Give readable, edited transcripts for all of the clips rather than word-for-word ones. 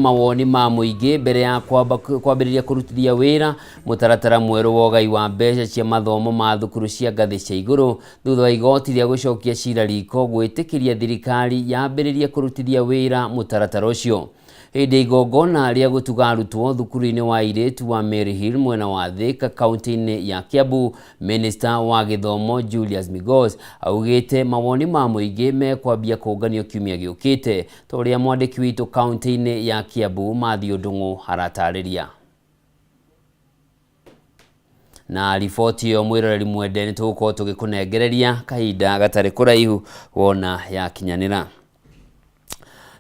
Mawoni ma muingi mbere ya kwambĩrĩria kũrutithia wĩra mũtaratara mwerũ wa ũgai wa mbeca cia mathomo ma thukuru cia ngathĩ cia igũrũ thutha wa igoti rĩa gũcokia cira riko gwĩtĩkĩria thirikari yambĩrĩrie kũrutithia wĩra mũtaratara ũcio. Hĩndĩ igongona rĩa gũtuga arutwo thukuru-inĩ wa airĩtu wa Mary Hill mwena wa Thika kaunti-inĩ ya Kiambu, Minister wa Gĩthomo Julius Migos augĩte mawoni ma mũingĩ mekwambia kũnganio kiumia gĩũkĩte, ta ũrĩa mwandĩki witũ kaunti-inĩ ya Kiambu Matthew Ndung'u aratarĩria. Na riboti yo mwĩroreri mwende nĩtũgũkorwo tũgĩkũnengereria kahinda gatarĩ kũraihu wona yakinyanĩra.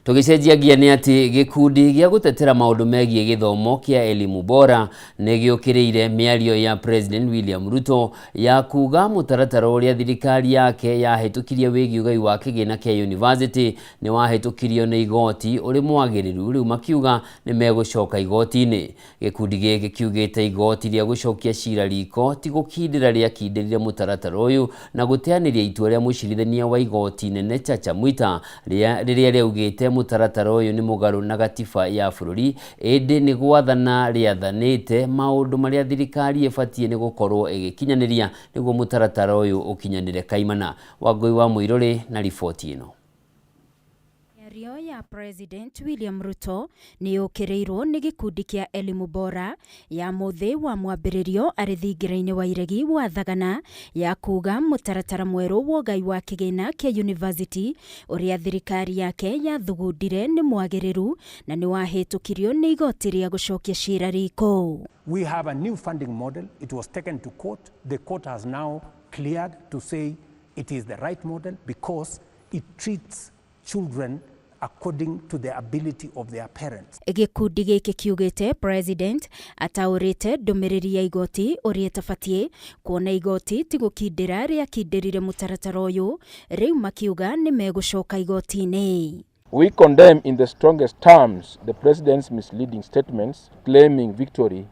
Tugicenjia gia nĩ atĩ gĩkundi gĩa gũtetera maũndũ megiĩ gĩthomo kĩa elimu bora nĩgĩũkĩrĩire mĩario ya President William Ruto ya kuga mũtaratara ũrĩa thirikari yake yahĩtũkirie wĩgiĩ ũgai wa kĩgĩna kĩa university nĩ wahĩtũkirio nĩ igoti ũrĩ mwagĩrĩru, rĩu makiuga nĩ megũcoka igoti-inĩ. Gĩkundi gĩkĩ kiugĩte igoti rĩa gũcokia cira riko ti gũkindĩra rĩakindĩrire mũtaratara ũyũ na gũteanĩria itua rĩa mũcirithania wa igoti inene Chacha Mwita rĩrĩa rĩaugĩte mũtaratara ũyũ nĩ mũgarũ na gatiba ya bũrũri, ĩndĩ nĩ gwathana rĩathanĩte maũndũ marĩa thirikari ĩbatiĩ nĩ gũkorwo ĩgĩkinyanĩria nĩguo mũtaratara ũyũ ũkinyanĩre kaimana. Wangũi wa Mũirũrĩ na riboti ĩno. Mĩario ya President William Ruto nĩ yũkĩrĩirwo nĩ gĩkundi kĩa elimu bora ya mũthĩ wa mwambĩrĩrio arĩ thingira-inĩ wa iregi wa thagana ya kuga mũtaratara mwerũ wa ũgai wa kĩgĩna kĩa university ũrĩa thirikari yake yathugundire nĩ mwagĩrĩru na nĩ wahĩtũkirio nĩ igoti rĩa gũcokia cira riko. We have a new funding model. It was taken to court. The court has now cleared to say it is the right model because it treats children according to the ability of their parents. Gĩkundi gĩkĩ kiugĩte President ataũrĩte ndũmĩrĩri ya igoti ũrĩa ĩtabatiĩ kuona igoti ti gũkindĩra rĩakindĩrire mũtaratara ũyũ, rĩu makiuga nĩ megũcoka igoti-inĩ. We condemn in the strongest terms the President's misleading statements claiming victory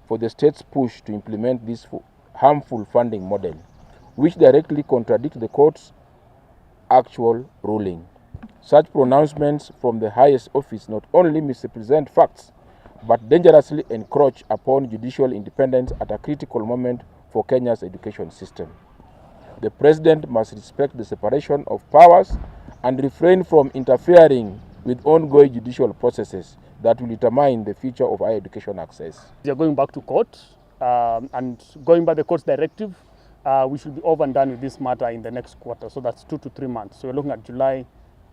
for the state's push to implement this harmful funding model, which directly contradict the court's actual ruling. Such pronouncements from the highest office not only misrepresent facts, but dangerously encroach upon judicial independence at a critical moment for Kenya's education system. The President must respect the separation of powers and refrain from interfering with ongoing judicial processes that will determine the future of higher education access. They are going back to court and going by the court's directive, we should be over and done with this matter in the next quarter. So that's 2 to 3 months. So we're looking at July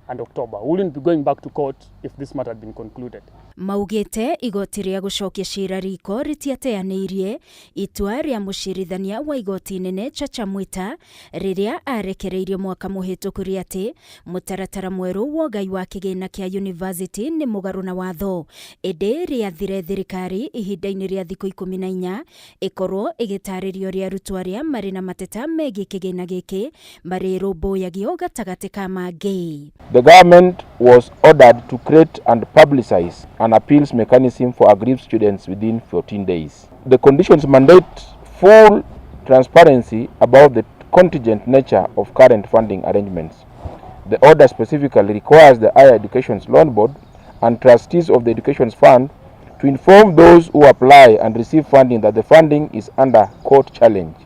and October. We wouldn't be going back to court if this matter had been concluded. Maugĩte igoti rĩa gũcokia cira riko rĩtiateanĩirie itua rĩa mũcirithania wa igoti inene Chacha Mwita rĩrĩa arekereirie mwaka mũhĩtũku atĩ mũtaratara mwerũ wa ũgai wa kĩgĩna kĩa university nĩ mũgarũ na watho, ĩndĩ rĩathire thirikari ihinda-inĩ rĩa thikũ 14 ĩkorwo ĩgĩtarĩrio rĩa arutwo arĩa marĩ na mateta megiĩ kĩgĩna gĩkĩ marĩ rũmbũyagio gatagatĩ ka mangĩ. The government was ordered to create and publicize an appeals mechanism for aggrieved students within 14 days. The conditions mandate full transparency about the contingent nature of current funding arrangements. The order specifically requires the Higher Education Loan Board and trustees of the Education Fund to inform those who apply and receive funding that the funding is under court challenge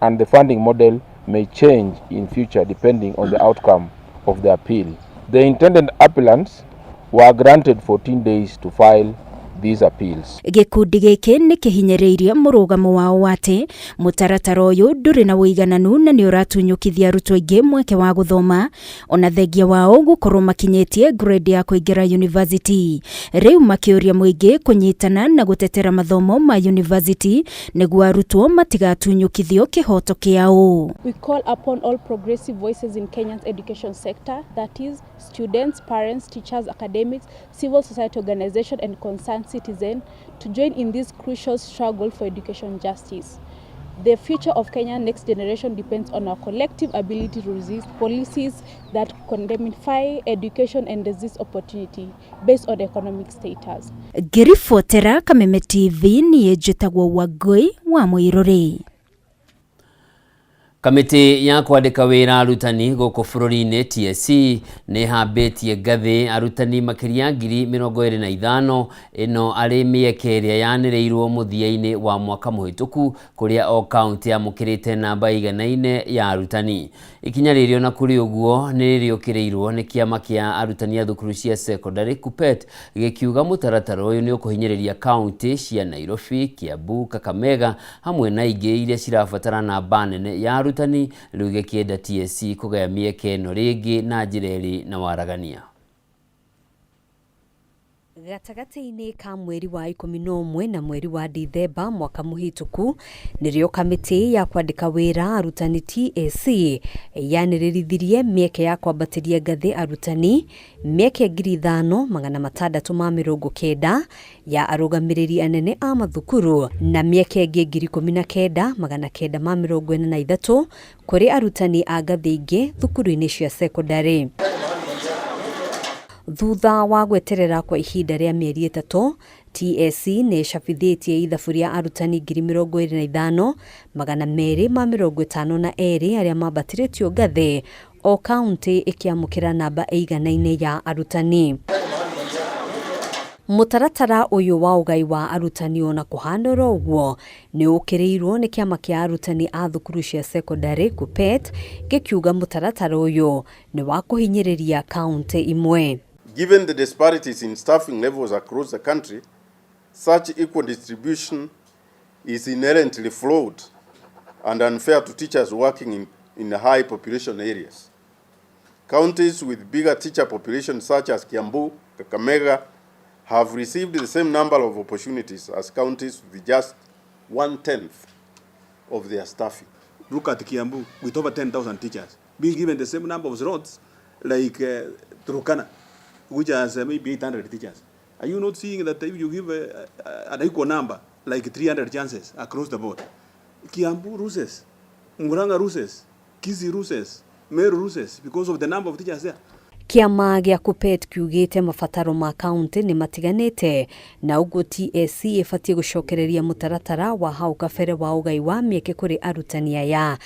and the funding model may change in future depending on the outcome of the appeal. The intended appellants were granted 14 days to file these appeals. Gĩkundi gĩkĩ nĩ kĩhinyĩrĩirie mũrũgamo wao atĩ mũtaratara ũyũ ndũrĩ na ũigananu na nĩ ũratunyũkithia arutwo aingĩ mweke wa gũthoma ona thengia wao gũkorwo makinyĩtie grade ya kũingĩra university. Rĩu makĩũria mũingĩ kũnyitana na gũtetera mathomo ma university nĩguo arutwo matigatunyũkithio kĩhoto kĩao. We call upon all progressive voices in Kenya's education sector, that is students, parents, teachers, academics, civil society organization and concerned citizen to join in this crucial struggle for education justice. The future of Kenya's next generation depends on our collective ability to resist policies that condemnify education and resist opportunity based on economic status. Ngĩribotera Kameme TV niĩ njĩtagwo Wangũi wa Mũirũrĩ. Kamiti ya kwandĩka wĩra arutani gũkũ bũrũri-inĩ TSC nĩ hambĩtie ngathĩ arutani makĩria ngiri 25 ĩno arĩ mĩeke ĩrĩa yanĩrĩirwo mũthia-inĩ wa mwaka mũhĩtũku kũrĩa o kaunti yamũkĩrĩte namba iganaine ya arutani. Ikinya rĩrĩ ona kũrĩ ũguo nĩ rĩũkĩrĩirwo nĩ kĩama kĩa arutani a thukuru cia secondary KUPPET gĩkiuga mũtaratara ũyũ nĩ ũkũhinyĩrĩria kaunti cia Nairobi, Kiambu, Kakamega hamwe na ingĩ iria cirabatara namba nene ya arutani rĩu gĩkĩenda TSC kũgaya mĩeke ĩno rĩngĩ na njĩra ĩrĩ na waragania. Gatagati-inĩ ka mweri wa 11 na mweri wa Dithemba mwaka mũhĩtũku nĩrĩo kamĩtĩ ya kwandĩka wĩra arutani TSC yanĩrĩrithirie mĩeke ya kwambatĩria ngathĩ arutani mĩeke 5,690 ya arũgamĩrĩri anene a mathukuru na mĩeke ĩngĩ 19,943 kũrĩ arutani a ngathĩ ingĩ thukuru-inĩ cia secondary. Thutha wa gweterera kwa ihinda rĩa mĩeri 3, TSC nĩ ĩcabithĩtie ithabu rĩa arutani 25,252 arĩa mambatĩrĩtio ngathĩ o kaunti ĩkĩamũkĩra namba ĩiganaine ya arutani. Mũtaratara ũyũ wa ũgai wa arutani ona kũhandũra ũguo nĩ ũkĩrĩirwo nĩ kĩama kĩa arutani a thukuru cia secondary KUPPET gĩkiuga mũtaratara ũyũ nĩ wa kũhinyĩrĩria kaunti imwe. Given the disparities in staffing levels across the country, such equal distribution is inherently flawed and unfair to teachers working in high population areas. Counties with bigger teacher populations such as Kiambu, Kakamega have received the same number of opportunities as counties with just 1/10 of their staffing. Look at Kiambu with over 10,000 teachers being given the same number of slots like Turkana, which has maybe 800 teachers. Are you not seeing that if you give an equal number, like 300 chances across the board, Kiambu loses, Murang'a loses, Kisii loses, Meru loses because of the number of teachers there? Kĩama gĩa KUPPET kiugĩte mabataro ma kaunti nĩ matiganĩte na ũguo TSC ĩbatiĩ gũcokereria mũtaratara wa hau kabere wa ũgai wa mĩeke kũrĩ arutani aya.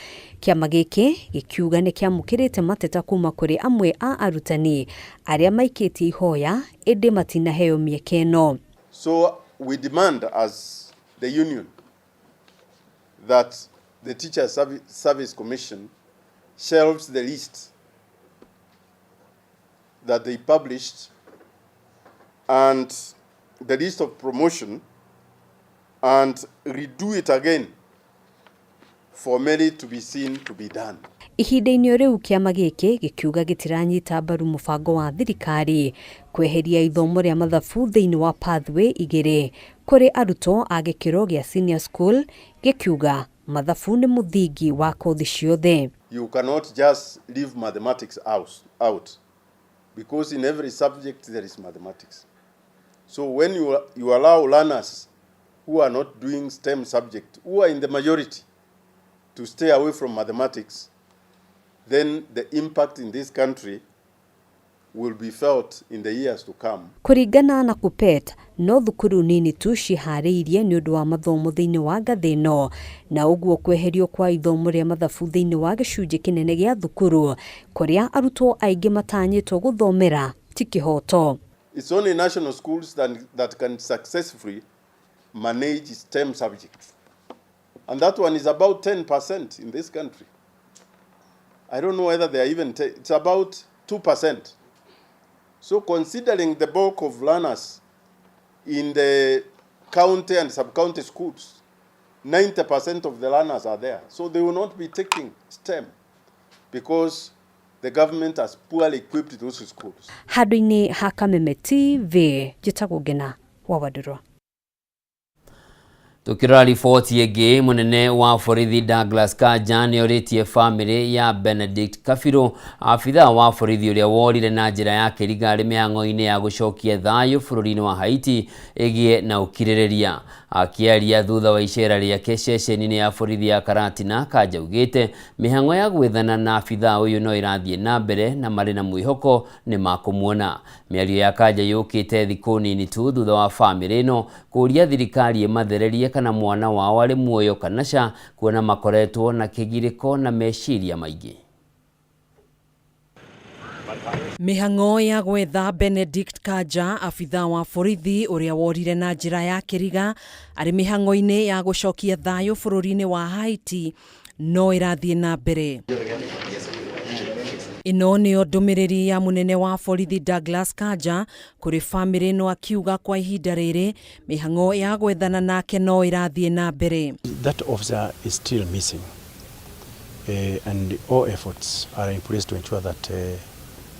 Kĩama gĩkĩ gĩkiuga nĩ kĩamũkĩrĩte mateta kuma kũrĩ amwe a arutani arĩa maikĩtie ihoya ĩndĩ matinaheo mĩeke ĩno. So we demand as the union that the Teacher Service Commission shelves the list that they published and the list of promotion and redo it again for merit to be seen to be done. Ihinda-inĩ rĩu kĩama gĩkĩ gĩkiuga gĩtiranyita mbaru mũbango wa thirikari kweheria ithomo rĩa mathabu thĩinĩ wa pathway 2 kũrĩ arutwo a gĩkĩro gĩa senior school, gĩkiuga mathabu nĩ mũthingi wa kothi ciothe. You cannot just leave mathematics out because in every subject there is mathematics. So when you allow learners who are not doing STEM subject, who are in the majority, to stay away from mathematics, then the impact in this country will be felt in the years to come. Kũringana na KUPPET, no thukuru nini tu ciharĩirie nĩ ũndũ wa mathomo thĩinĩ wa ngathĩ ĩno, na ũguo kweherio kwa ithomo rĩa mathabu thĩinĩ wa gĩcunjĩ kĩnene gĩa thukuru kũrĩa arutwo aingĩ matanyĩtwo gũthomera ti kĩhoto. It's only national schools that can successfully manage STEM subjects. And that one is about 10% in this country. I don't know whether they are even, it's about 2%. So considering the bulk of learners in the county and sub-county schools, 90% of the learners are there. So they will not be taking STEM because the government has poorly equipped those schools. Handũ-inĩ ha Kameme TV, njĩtagwo Ngina wa Wadũrwa. Tukirora riboti ĩngĩ, mũnene wa borithi Douglas Kanja nĩ orĩtie famĩlĩ ya Benedict Kabirũ, abithaa wa borithi ũrĩa worire na njĩra ya kĩriga arĩ mĩhang'o-inĩ ya gũcokia thayũ bũrũri-inĩ wa Haiti ĩgĩe na ũkirĩrĩria. Akĩaria thutha wa icera rĩake ceceni-inĩ ya borithi ya Karatina, Kanja augĩte mĩhang'o ya gwethana na abithaa ũyũ no ĩrathiĩ na mbere na marĩ na mwĩhoko nĩ makũmuona. Mĩario ya Kanja yũkĩte thikũ nini tu thutha wa famĩlĩ ĩno kũria thirikari ĩmathererie kana mwana wao ari muoyo kana kuona makoretwo na kigiriko na meciria maingĩ. Mihang'o ya gwetha Benedict Kanja, abitha wa borithi uria worire na njira ya kiriga ari mihang'o-ini ya gucokia thayo bururi-ini wa Haiti no irathie na mbere. Ino niyo ndumiriri ya munene wa borithi Douglas Kanja kuri family no akiuga kwa ihinda riri mihang'o ya gwethana nake no irathie na mbere. That officer is still missing, and all efforts are in place to ensure that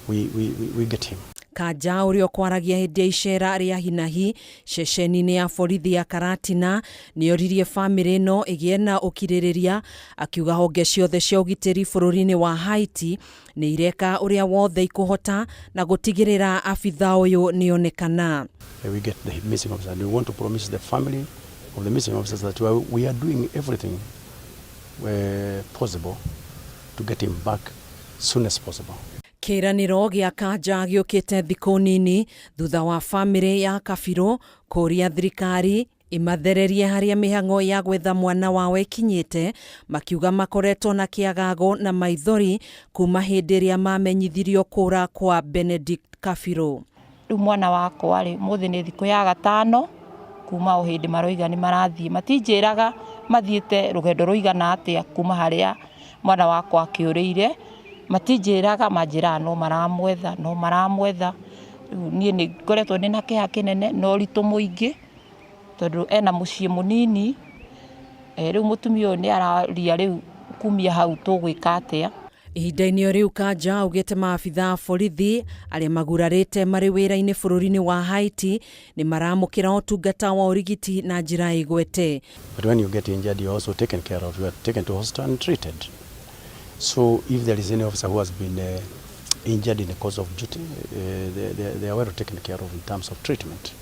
we get him. Kanja urio kwaragia hindi ya icera ria hinahi ceceni-ini ya borithi ya Karatina nioririe family no igie na ukiririria akiuga honge ciothe cia ugitiri bururi-ini wa Haiti ni ireka uria wothe ikuhota na gutigirira abitha uyu nionekana. We get the missing officer and we want to promise the family of the missing officers that we are doing everything possible to get him back soon as possible. Kiraniro gia Kanja giukite thiku nini thutha wa family ya Kabirũ kuria thirikari imathererie haria mihang'o ya gwetha mwana wawe ikinyite, makiuga makoretwo na kiagago na maithori kuma hindi ria mamenyithirio kura kwa Benedict Kabirũ. Riu mwana wako ari muthi ni thiku ya gatano kuma o hindi maroiga ni marathie, matinjiraga mathiete rugendo ruigana atia kuma haria mwana wako akiuriire, matinjiraga manjira no maramwetha. Nie ni ngoretwo ni na kiha kinene no ritu muingi tondu ena mucii munini. Riu mutumia ni araria riu kumia hau tugwika atia. Ihinda-ini riu Kanja augite maabitha borithi aria magurarite mari wira-ini bururi-ini wa Haiti ni maramukira utungata wa urigiti na njira igwete. But when you get injured, you are also taken care of. You are taken to hospital and treated. So if there is any officer who has been injured in the course of duty, they are well taken care of in terms of treatment.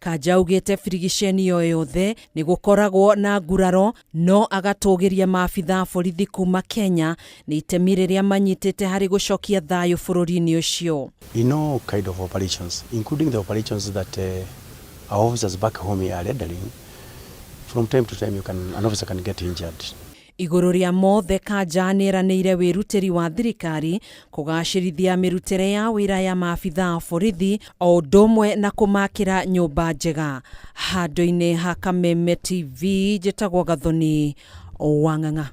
Kanja augite firigiceni yo yothe ni gukoragwo na nguraro no agatugiria maabitha borithi kuma Kenya ni itemi riria manyitite hari gucokia thayo bururi-ini ucio. In all kind of operations, including the operations that our officers back home are leading, from time to time an officer can get injured. Iguru ria mothe Kanja niranire wirutiri wa thirikari kugacirithia mirutire ya wira ya maabitha borithi o ndomwe na kumakira nyumba njega. Handu-ini ha Kameme TV njitagwo Gathoni Wang'ang'a.